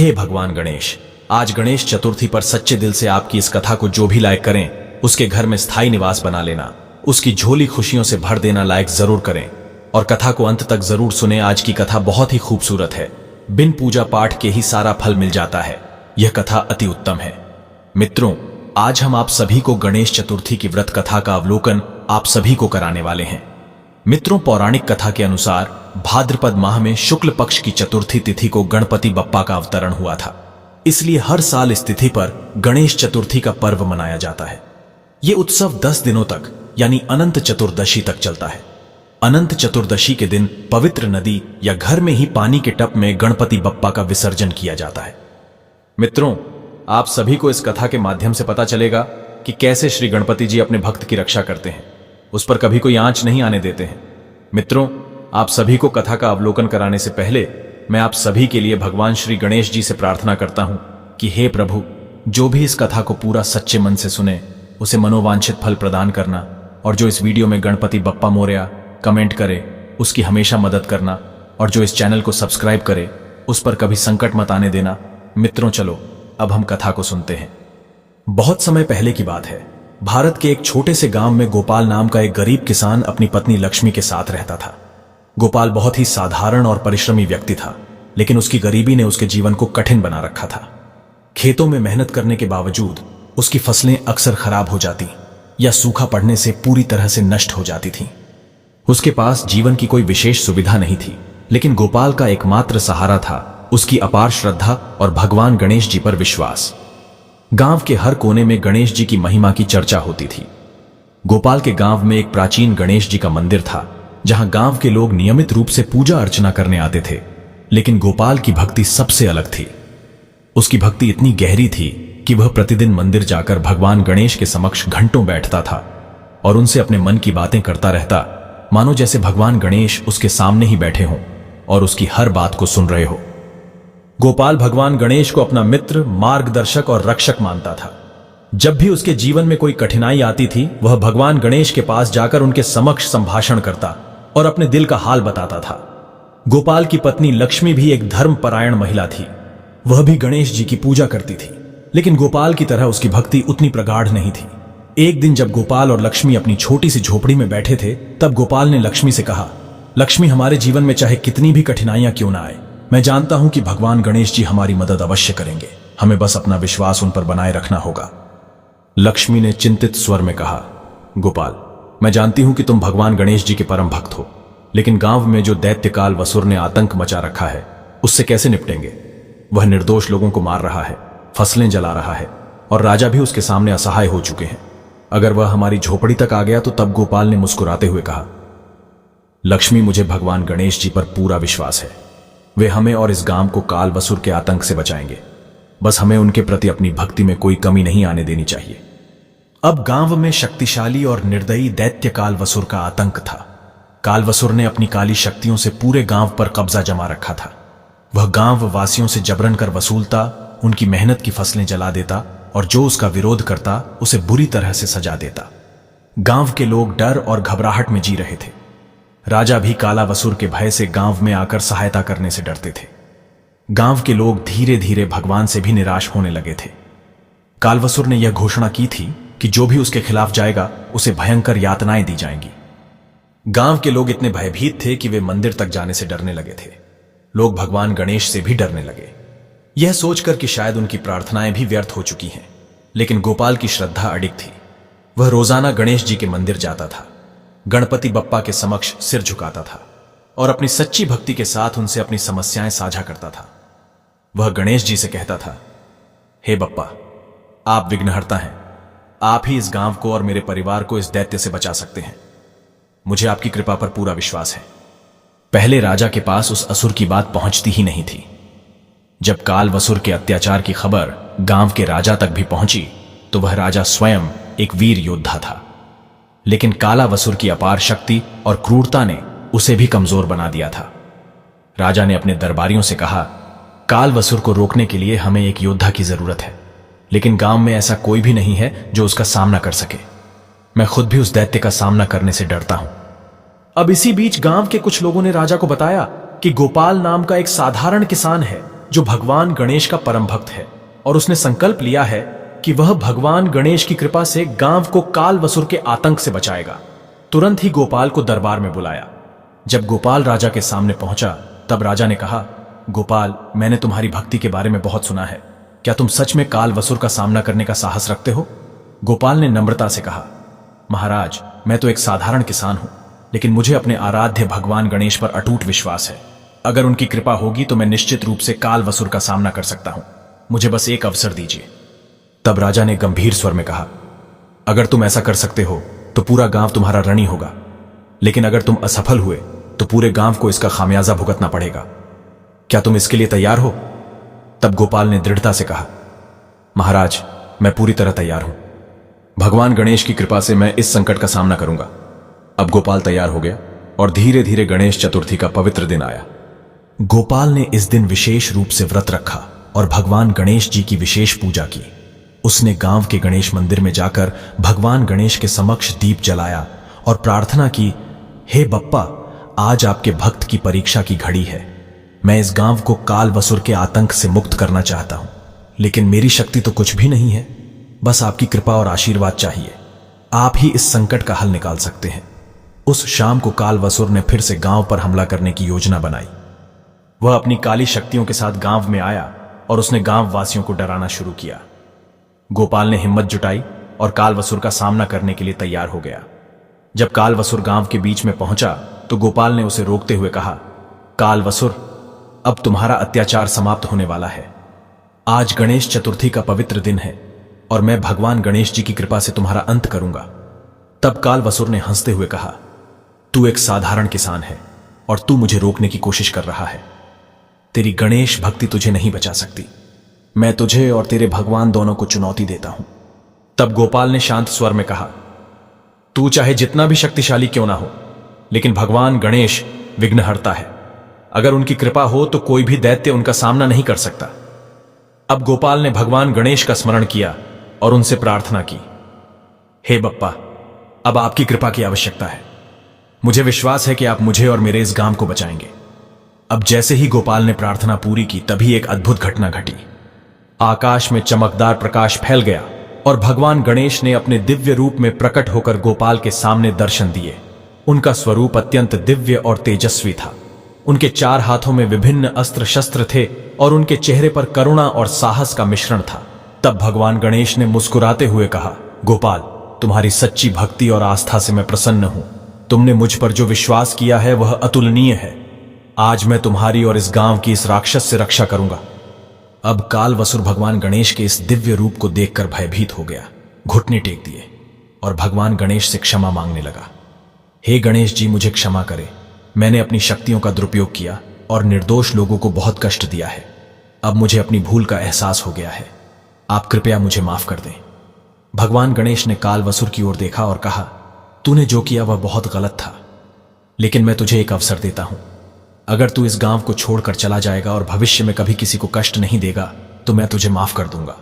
हे भगवान गणेश, आज गणेश चतुर्थी पर सच्चे दिल से आपकी इस कथा को जो भी लायक करें उसके घर में स्थायी निवास बना लेना, उसकी झोली खुशियों से भर देना लायक जरूर करें और कथा को अंत तक जरूर सुने। आज की कथा बहुत ही खूबसूरत है, बिन पूजा पाठ के ही सारा फल मिल जाता है। यह कथा अति उत्तम है। मित्रों, आज हम आप सभी को गणेश चतुर्थी की व्रत कथा का अवलोकन आप सभी को कराने वाले हैं। मित्रों, पौराणिक कथा के अनुसार भाद्रपद माह में शुक्ल पक्ष की चतुर्थी तिथि को गणपति बप्पा का अवतरण हुआ था, इसलिए हर साल इस तिथि पर गणेश चतुर्थी का पर्व मनाया जाता है। ये उत्सव 10 दिनों तक यानी अनंत चतुर्दशी तक चलता है। अनंत चतुर्दशी के दिन पवित्र नदी या घर में ही पानी के टब में गणपति बप्पा का विसर्जन किया जाता है। मित्रों, आप सभी को इस कथा के माध्यम से पता चलेगा कि कैसे श्री गणपति जी अपने भक्त की रक्षा करते हैं, उस पर कभी कोई आंच नहीं आने देते हैं। मित्रों, आप सभी को कथा का अवलोकन कराने से पहले मैं आप सभी के लिए भगवान श्री गणेश जी से प्रार्थना करता हूं कि हे प्रभु, जो भी इस कथा को पूरा सच्चे मन से सुने उसे मनोवांछित फल प्रदान करना, और जो इस वीडियो में गणपति बप्पा मोरया कमेंट करे उसकी हमेशा मदद करना, और जो इस चैनल को सब्सक्राइब करे उस पर कभी संकट मत आने देना। मित्रों, चलो अब हम कथा को सुनते हैं। बहुत समय पहले की बात है। भारत के एक छोटे से गांव में गोपाल नाम का एक गरीब किसान अपनी पत्नी लक्ष्मी के साथ रहता था। गोपाल बहुत ही साधारण और परिश्रमी व्यक्ति था, लेकिन उसकी गरीबी ने उसके जीवन को कठिन बना रखा था। खेतों में मेहनत करने के बावजूद उसकी फसलें अक्सर खराब हो जाती या सूखा पड़ने से पूरी तरह से नष्ट हो जाती थीं। उसके पास जीवन की कोई विशेष सुविधा नहीं थी, लेकिन गोपाल का एकमात्र सहारा था उसकी अपार श्रद्धा और भगवान गणेश जी पर विश्वास। गांव के हर कोने में गणेश जी की महिमा की चर्चा होती थी। गोपाल के गांव में एक प्राचीन गणेश जी का मंदिर था, जहां गांव के लोग नियमित रूप से पूजा अर्चना करने आते थे। लेकिन गोपाल की भक्ति सबसे अलग थी। उसकी भक्ति इतनी गहरी थी कि वह प्रतिदिन मंदिर जाकर भगवान गणेश के समक्ष घंटों बैठता था और उनसे अपने मन की बातें करता रहता, मानो जैसे भगवान गणेश उसके सामने ही बैठे हों और उसकी हर बात को सुन रहे हो। गोपाल भगवान गणेश को अपना मित्र, मार्गदर्शक और रक्षक मानता था। जब भी उसके जीवन में कोई कठिनाई आती थी, वह भगवान गणेश के पास जाकर उनके समक्ष संभाषण करता और अपने दिल का हाल बताता था। गोपाल की पत्नी लक्ष्मी भी एक धर्मपरायण महिला थी। वह भी गणेश जी की पूजा करती थी, लेकिन गोपाल की तरह उसकी भक्ति उतनी प्रगाढ़ नहीं थी। एक दिन जब गोपाल और लक्ष्मी अपनी छोटी सी झोपड़ी में बैठे थे, तब गोपाल ने लक्ष्मी से कहा, लक्ष्मी, हमारे जीवन में चाहे कितनी भी कठिनाइयां क्यों ना आए, मैं जानता हूं कि भगवान गणेश जी हमारी मदद अवश्य करेंगे। हमें बस अपना विश्वास उन पर बनाए रखना होगा। लक्ष्मी ने चिंतित स्वर में कहा, गोपाल, मैं जानती हूं कि तुम भगवान गणेश जी के परम भक्त हो, लेकिन गांव में जो दैत्य काल वसुर ने आतंक मचा रखा है उससे कैसे निपटेंगे? वह निर्दोष लोगों को मार रहा है, फसलें जला रहा है और राजा भी उसके सामने असहाय हो चुके हैं। अगर वह हमारी झोपड़ी तक आ गया तो? तब गोपाल ने मुस्कुराते हुए कहा, लक्ष्मी, मुझे भगवान गणेश जी पर पूरा विश्वास है। वे हमें और इस गांव को काल वसुर के आतंक से बचाएंगे। बस हमें उनके प्रति अपनी भक्ति में कोई कमी नहीं आने देनी चाहिए। अब गांव में शक्तिशाली और निर्दयी दैत्य काल वसुर का आतंक था। काल वसुर ने अपनी काली शक्तियों से पूरे गांव पर कब्जा जमा रखा था। वह गांव वासियों से जबरन कर वसूलता, उनकी मेहनत की फसलें जला देता और जो उसका विरोध करता उसे बुरी तरह से सजा देता। गांव के लोग डर और घबराहट में जी रहे थे। राजा भी काला वसुर के भय से गांव में आकर सहायता करने से डरते थे। गांव के लोग धीरे धीरे भगवान से भी निराश होने लगे थे। कालवसुर ने यह घोषणा की थी कि जो भी उसके खिलाफ जाएगा उसे भयंकर यातनाएं दी जाएंगी। गांव के लोग इतने भयभीत थे कि वे मंदिर तक जाने से डरने लगे थे। लोग भगवान गणेश से भी डरने लगे, यह सोचकर कि शायद उनकी प्रार्थनाएं भी व्यर्थ हो चुकी हैं। लेकिन गोपाल की श्रद्धा अडिग थी। वह रोजाना गणेश जी के मंदिर जाता था, गणपति बप्पा के समक्ष सिर झुकाता था और अपनी सच्ची भक्ति के साथ उनसे अपनी समस्याएं साझा करता था। वह गणेश जी से कहता था, हे बप्पा, आप विघ्नहर्ता हैं। आप ही इस गांव को और मेरे परिवार को इस दैत्य से बचा सकते हैं। मुझे आपकी कृपा पर पूरा विश्वास है। पहले राजा के पास उस असुर की बात पहुंचती ही नहीं थी। जब काल वसुर के अत्याचार की खबर गांव के राजा तक भी पहुंची तो वह राजा स्वयं एक वीर योद्धा था। लेकिन काला वसुर की अपार शक्ति और क्रूरता ने उसे भी कमजोर बना दिया था। राजा ने अपने दरबारियों से कहा, काल वसुर को रोकने के लिए हमें एक योद्धा की जरूरत है, लेकिन गांव में ऐसा कोई भी नहीं है जो उसका सामना कर सके। मैं खुद भी उस दैत्य का सामना करने से डरता हूं। अब इसी बीच गांव के कुछ लोगों ने राजा को बताया कि गोपाल नाम का एक साधारण किसान है जो भगवान गणेश का परम भक्त है और उसने संकल्प लिया है कि वह भगवान गणेश की कृपा से गांव को कालवसुर के आतंक से बचाएगा। तुरंत ही गोपाल को दरबार में बुलाया। जब गोपाल राजा के सामने पहुंचा तब राजा ने कहा, गोपाल, मैंने तुम्हारी भक्ति के बारे में बहुत सुना है। क्या तुम सच में कालवसुर का सामना करने का साहस रखते हो? गोपाल ने नम्रता से कहा, महाराज, मैं तो एक साधारण किसान हूं, लेकिन मुझे अपने आराध्य भगवान गणेश पर अटूट विश्वास है। अगर उनकी कृपा होगी तो मैं निश्चित रूप से कालवसुर का सामना कर सकता हूं। मुझे बस एक अवसर दीजिए। तब राजा ने गंभीर स्वर में कहा, अगर तुम ऐसा कर सकते हो तो पूरा गांव तुम्हारा ऋणी होगा, लेकिन अगर तुम असफल हुए तो पूरे गांव को इसका खामियाजा भुगतना पड़ेगा। क्या तुम इसके लिए तैयार हो? तब गोपाल ने दृढ़ता से कहा, महाराज, मैं पूरी तरह तैयार हूं। भगवान गणेश की कृपा से मैं इस संकट का सामना करूंगा। अब गोपाल तैयार हो गया और धीरे धीरे गणेश चतुर्थी का पवित्र दिन आया। गोपाल ने इस दिन विशेष रूप से व्रत रखा और भगवान गणेश जी की विशेष पूजा की। उसने गांव के गणेश मंदिर में जाकर भगवान गणेश के समक्ष दीप जलाया और प्रार्थना की, हे बप्पा, आज आपके भक्त की परीक्षा की घड़ी है। मैं इस गांव को कालवसुर के आतंक से मुक्त करना चाहता हूं, लेकिन मेरी शक्ति तो कुछ भी नहीं है। बस आपकी कृपा और आशीर्वाद चाहिए। आप ही इस संकट का हल निकाल सकते हैं। उस शाम को कालवसुर ने फिर से गांव पर हमला करने की योजना बनाई। वह अपनी काली शक्तियों के साथ गांव में आया और उसने गांव वासियों को डराना शुरू किया। गोपाल ने हिम्मत जुटाई और कालवसुर का सामना करने के लिए तैयार हो गया। जब कालवसुर गांव के बीच में पहुंचा तो गोपाल ने उसे रोकते हुए कहा, कालवसुर, अब तुम्हारा अत्याचार समाप्त होने वाला है। आज गणेश चतुर्थी का पवित्र दिन है और मैं भगवान गणेश जी की कृपा से तुम्हारा अंत करूंगा। तब कालवसुर ने हंसते हुए कहा, तू एक साधारण किसान है और तू मुझे रोकने की कोशिश कर रहा है। तेरी गणेश भक्ति तुझे नहीं बचा सकती। मैं तुझे और तेरे भगवान दोनों को चुनौती देता हूं। तब गोपाल ने शांत स्वर में कहा, तू चाहे जितना भी शक्तिशाली क्यों ना हो, लेकिन भगवान गणेश विघ्नहर्ता है। अगर उनकी कृपा हो तो कोई भी दैत्य उनका सामना नहीं कर सकता। अब गोपाल ने भगवान गणेश का स्मरण किया और उनसे प्रार्थना की, हे बप्पा, अब आपकी कृपा की आवश्यकता है। मुझे विश्वास है कि आप मुझे और मेरे इस गांव को बचाएंगे। अब जैसे ही गोपाल ने प्रार्थना पूरी की तभी एक अद्भुत घटना घटी। आकाश में चमकदार प्रकाश फैल गया और भगवान गणेश ने अपने दिव्य रूप में प्रकट होकर गोपाल के सामने दर्शन दिए। उनका स्वरूप अत्यंत दिव्य और तेजस्वी था। उनके 4 हाथों में विभिन्न अस्त्र शस्त्र थे और उनके चेहरे पर करुणा और साहस का मिश्रण था। तब भगवान गणेश ने मुस्कुराते हुए कहा, गोपाल, तुम्हारी सच्ची भक्ति और आस्था से मैं प्रसन्न हूं। तुमने मुझ पर जो विश्वास किया है वह अतुलनीय है। आज मैं तुम्हारी और इस गांव की इस राक्षस से रक्षा करूंगा। अब कालवसुर भगवान गणेश के इस दिव्य रूप को देखकर भयभीत हो गया, घुटने टेक दिए और भगवान गणेश से क्षमा मांगने लगा। हे गणेश जी, मुझे क्षमा करें। मैंने अपनी शक्तियों का दुरुपयोग किया और निर्दोष लोगों को बहुत कष्ट दिया है। अब मुझे अपनी भूल का एहसास हो गया है। आप कृपया मुझे माफ कर दें। भगवान गणेश ने कालवसुर की ओर देखा और कहा, तूने जो किया वह बहुत गलत था, लेकिन मैं तुझे एक अवसर देता हूं। अगर तू इस गांव को छोड़कर चला जाएगा और भविष्य में कभी किसी को कष्ट नहीं देगा तो मैं तुझे माफ कर दूंगा।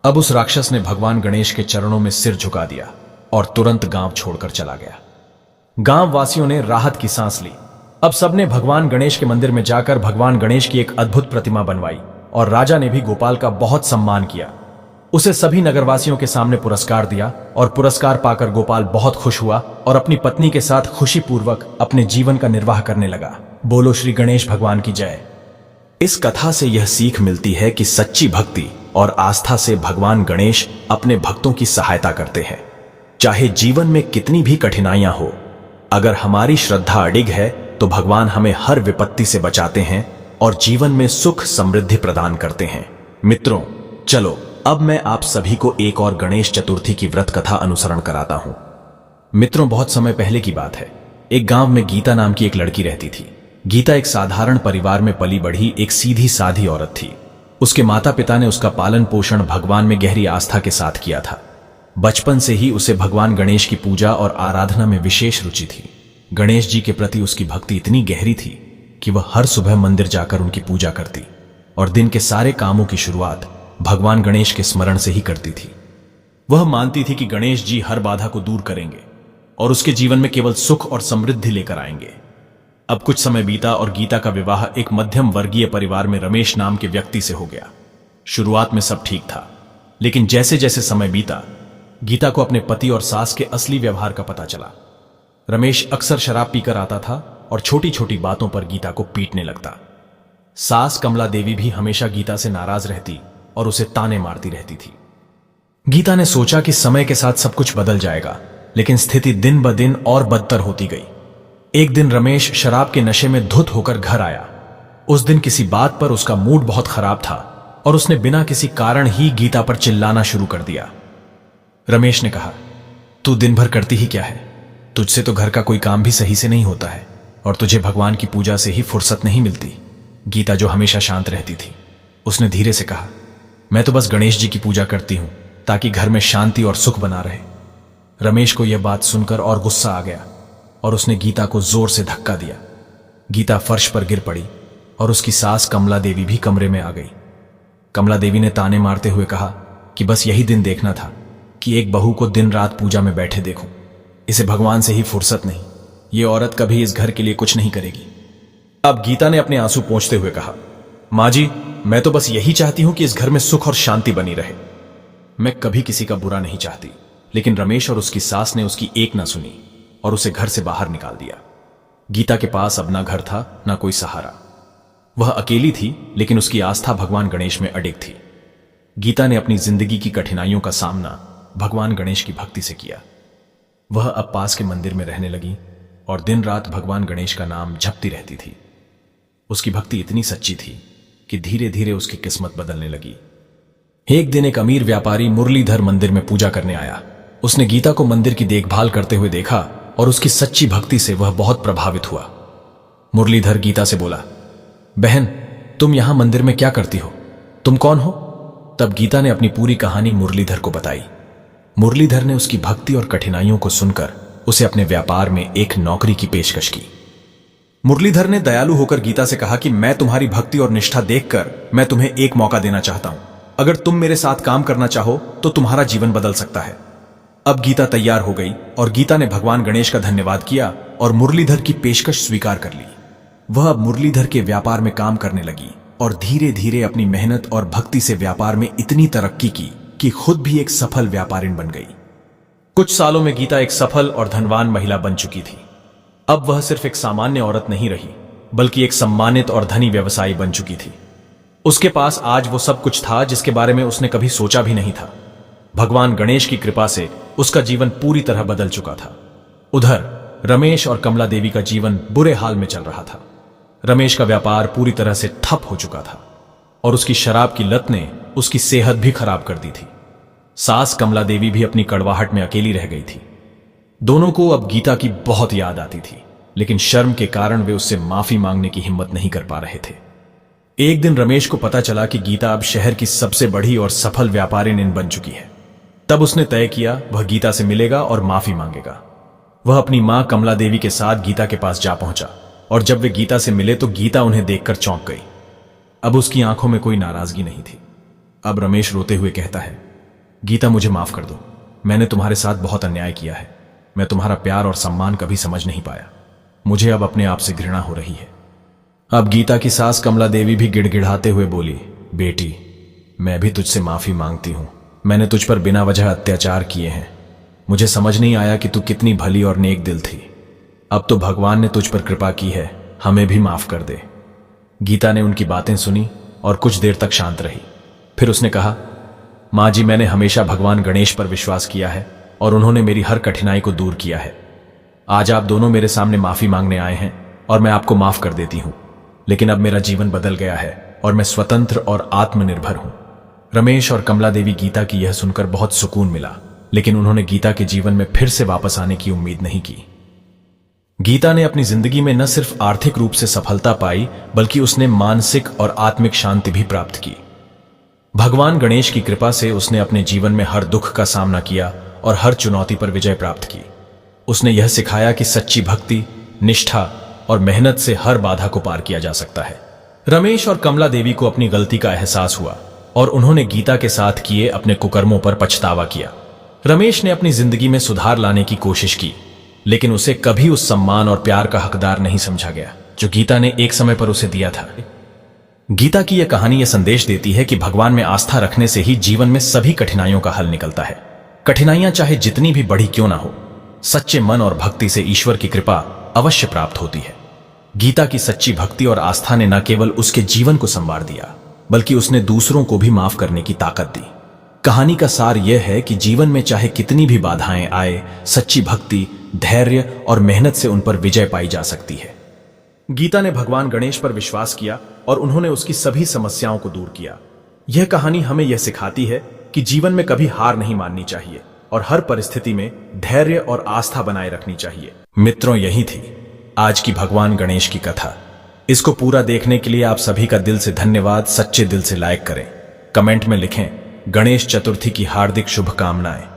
अब उस राक्षस ने भगवान गणेश के चरणों में सिर झुका दिया और तुरंत गांव छोड़कर चला गया। गांव वासियों ने राहत की सांस ली। अब सबने भगवान गणेश के मंदिर में जाकर भगवान गणेश की एक अद्भुत प्रतिमा बनवाई और राजा ने भी गोपाल का बहुत सम्मान किया। उसे सभी नगरवासियों के सामने पुरस्कार दिया और पुरस्कार पाकर गोपाल बहुत खुश हुआ और अपनी पत्नी के साथ खुशीपूर्वक अपने जीवन का निर्वाह करने लगा। बोलो श्री गणेश भगवान की जय। इस कथा से यह सीख मिलती है कि सच्ची भक्ति और आस्था से भगवान गणेश अपने भक्तों की सहायता करते हैं। चाहे जीवन में कितनी भी कठिनाइयां हो, अगर हमारी श्रद्धा अडिग है तो भगवान हमें हर विपत्ति से बचाते हैं और जीवन में सुख समृद्धि प्रदान करते हैं। मित्रों, चलो अब मैं आप सभी को एक और गणेश चतुर्थी की व्रत कथा अनुसरण कराता हूं। मित्रों, बहुत समय पहले की बात है। एक गांव में गीता नाम की एक लड़की रहती थी। गीता एक साधारण परिवार में पली बढ़ी एक सीधी साधी औरत थी। उसके माता पिता ने उसका पालन पोषण भगवान में गहरी आस्था के साथ किया था। बचपन से ही उसे भगवान गणेश की पूजा और आराधना में विशेष रुचि थी। गणेश जी के प्रति उसकी भक्ति इतनी गहरी थी कि वह हर सुबह मंदिर जाकर उनकी पूजा करती और दिन के सारे कामों की शुरुआत भगवान गणेश के स्मरण से ही करती थी। वह मानती थी कि गणेश जी हर बाधा को दूर करेंगे और उसके जीवन में केवल सुख और समृद्धि लेकर आएंगे। अब कुछ समय बीता और गीता का विवाह एक मध्यम वर्गीय परिवार में रमेश नाम के व्यक्ति से हो गया। शुरुआत में सब ठीक था, लेकिन जैसे जैसे समय बीता गीता को अपने पति और सास के असली व्यवहार का पता चला। रमेश अक्सर शराब पीकर आता था और छोटी छोटी बातों पर गीता को पीटने लगता। सास कमला देवी भी हमेशा गीता से नाराज रहती और उसे ताने मारती रहती थी। गीता ने सोचा कि समय के साथ सब कुछ बदल जाएगा, लेकिन स्थिति दिन ब दिन और बदतर होती गई। एक दिन रमेश शराब के नशे में धुत होकर घर आया। उस दिन किसी बात पर उसका मूड बहुत खराब था और उसने बिना किसी कारण ही गीता पर चिल्लाना शुरू कर दिया। रमेश ने कहा, तू दिन भर करती ही क्या है? तुझसे तो घर का कोई काम भी सही से नहीं होता है और तुझे भगवान की पूजा से ही फुर्सत नहीं मिलती। गीता जो हमेशा शांत रहती थी, उसने धीरे से कहा, मैं तो बस गणेश जी की पूजा करती हूं ताकि घर में शांति और सुख बना रहे। रमेश को यह बात सुनकर और गुस्सा आ गया और उसने गीता को जोर से धक्का दिया। गीता फर्श पर गिर पड़ी और उसकी सास कमला देवी भी कमरे में आ गई। कमला देवी ने ताने मारते हुए कहा कि बस यही दिन देखना था कि एक बहू को दिन रात पूजा में बैठे देखूं। इसे भगवान से ही फुर्सत नहीं। ये औरत कभी इस घर के लिए कुछ नहीं करेगी। अब गीता ने अपने आंसू पोंछते हुए कहा, मां जी, मैं तो बस यही चाहती हूं कि इस घर में सुख और शांति बनी रहे। मैं कभी किसी का बुरा नहीं चाहती, लेकिन रमेश और उसकी सास ने उसकी एक ना सुनी और उसे घर से बाहर निकाल दिया। गीता के पास अब ना घर था ना कोई सहारा। वह अकेली थी, लेकिन उसकी आस्था भगवान गणेश में अडिग थी। गीता ने अपनी जिंदगी की कठिनाइयों का सामना भगवान गणेश की भक्ति से किया। वह अब पास के मंदिर में रहने लगी और दिन रात भगवान गणेश का नाम जपती रहती थी। उसकी भक्ति इतनी सच्ची थी कि धीरे धीरे उसकी किस्मत बदलने लगी। एक दिन एक अमीर व्यापारी मुरलीधर मंदिर में पूजा करने आया। उसने गीता को मंदिर की देखभाल करते हुए देखा और उसकी सच्ची भक्ति से वह बहुत प्रभावित हुआ। मुरलीधर गीता से बोला, बहन, तुम यहां मंदिर में क्या करती हो? तुम कौन हो? तब गीता ने अपनी पूरी कहानी मुरलीधर को बताई। मुरलीधर ने उसकी भक्ति और कठिनाइयों को सुनकर उसे अपने व्यापार में एक नौकरी की पेशकश की। मुरलीधर ने दयालु होकर गीता से कहा कि मैं तुम्हारी भक्ति और निष्ठा देखकर मैं तुम्हें एक मौका देना चाहता हूं। अगर तुम मेरे साथ काम करना चाहो तो तुम्हारा जीवन बदल सकता है। अब गीता तैयार हो गई और गीता ने भगवान गणेश का धन्यवाद किया और मुरलीधर की पेशकश स्वीकार कर ली। वह अब मुरलीधर के व्यापार में काम करने लगी और धीरे धीरे अपनी मेहनत और भक्ति से व्यापार में इतनी तरक्की की कि खुद भी एक सफल व्यापारिन बन गई। कुछ सालों में गीता एक सफल और धनवान महिला बन चुकी थी। अब वह सिर्फ एक सामान्य औरत नहीं रही, बल्कि एक सम्मानित और धनी व्यवसायी बन चुकी थी। उसके पास आज वो सब कुछ था जिसके बारे में उसने कभी सोचा भी नहीं था। भगवान गणेश की कृपा से उसका जीवन पूरी तरह बदल चुका था। उधर रमेश और कमला देवी का जीवन बुरे हाल में चल रहा था। रमेश का व्यापार पूरी तरह से ठप हो चुका था और उसकी शराब की लत ने उसकी सेहत भी खराब कर दी थी। सास कमला देवी भी अपनी कड़वाहट में अकेली रह गई थी। दोनों को अब गीता की बहुत याद आती थी, लेकिन शर्म के कारण वे उससे माफी मांगने की हिम्मत नहीं कर पा रहे थे। एक दिन रमेश को पता चला कि गीता अब शहर की सबसे बड़ी और सफल व्यापारिन बन चुकी है। तब उसने तय किया वह गीता से मिलेगा और माफी मांगेगा। वह अपनी मां कमला देवी के साथ गीता के पास जा पहुंचा और जब वे गीता से मिले तो गीता उन्हें देखकर चौंक गई। अब उसकी आंखों में कोई नाराजगी नहीं थी। अब रमेश रोते हुए कहता है, गीता, मुझे माफ कर दो। मैंने तुम्हारे साथ बहुत अन्याय किया है। मैं तुम्हारा प्यार और सम्मान कभी समझ नहीं पाया। मुझे अब अपने आप से घृणा हो रही है। अब गीता की सास कमला देवी भी गिड़गिड़ाते हुए बोली, बेटी, मैं भी तुझसे माफी मांगती हूं। मैंने तुझ पर बिना वजह अत्याचार किए हैं। मुझे समझ नहीं आया कि तू कितनी भली और नेक दिल थी। अब तो भगवान ने तुझ पर कृपा की है, हमें भी माफ कर दे। गीता ने उनकी बातें सुनी और कुछ देर तक शांत रही। फिर उसने कहा, मां जी, मैंने हमेशा भगवान गणेश पर विश्वास किया है और उन्होंने मेरी हर कठिनाई को दूर किया है। आज आप दोनों मेरे सामने माफी मांगने आए हैं और मैं आपको माफ कर देती हूं। लेकिन अब मेरा जीवन बदल गया है और मैं स्वतंत्र और आत्मनिर्भर हूं। रमेश और कमला देवी गीता की यह सुनकर बहुत सुकून मिला, लेकिन उन्होंने गीता के जीवन में फिर से वापस आने की उम्मीद नहीं की। गीता ने अपनी जिंदगी में न सिर्फ आर्थिक रूप से सफलता पाई, बल्कि उसने मानसिक और आत्मिक शांति भी प्राप्त की। भगवान गणेश की कृपा से उसने अपने जीवन में हर दुख का सामना किया और हर चुनौती पर विजय प्राप्त की। उसने यह सिखाया कि सच्ची भक्ति, निष्ठा और मेहनत से हर बाधा को पार किया जा सकता है। रमेश और कमला देवी को अपनी गलती का एहसास हुआ और उन्होंने गीता के साथ किए अपने कुकर्मों पर पछतावा किया। रमेश ने अपनी जिंदगी में सुधार लाने की कोशिश की, लेकिन उसे कभी उस सम्मान और प्यार का हकदार नहीं समझा गया जो गीता ने एक समय पर उसे दिया था। गीता की यह कहानी यह संदेश देती है कि भगवान में आस्था रखने से ही जीवन में सभी कठिनाइयों का हल निकलता है। कठिनाइयां चाहे जितनी भी बड़ी क्यों ना हो, सच्चे मन और भक्ति से ईश्वर की कृपा अवश्य प्राप्त होती है। गीता की सच्ची भक्ति और आस्था ने न केवल उसके जीवन को संवार दिया, बल्कि उसने दूसरों को भी माफ करने की ताकत दी। कहानी का सार यह है कि जीवन में चाहे कितनी भी बाधाएं आए, सच्ची भक्ति, धैर्य और मेहनत से उन पर विजय पाई जा सकती है। गीता ने भगवान गणेश पर विश्वास किया और उन्होंने उसकी सभी समस्याओं को दूर किया। यह कहानी हमें यह सिखाती है कि जीवन में कभी हार नहीं माननी चाहिए और हर परिस्थिति में धैर्य और आस्था बनाए रखनी चाहिए। मित्रों, यही थी आज की भगवान गणेश की कथा। इसको पूरा देखने के लिए आप सभी का दिल से धन्यवाद। सच्चे दिल से लाइक करें, कमेंट में लिखें गणेश चतुर्थी की हार्दिक शुभकामनाएं।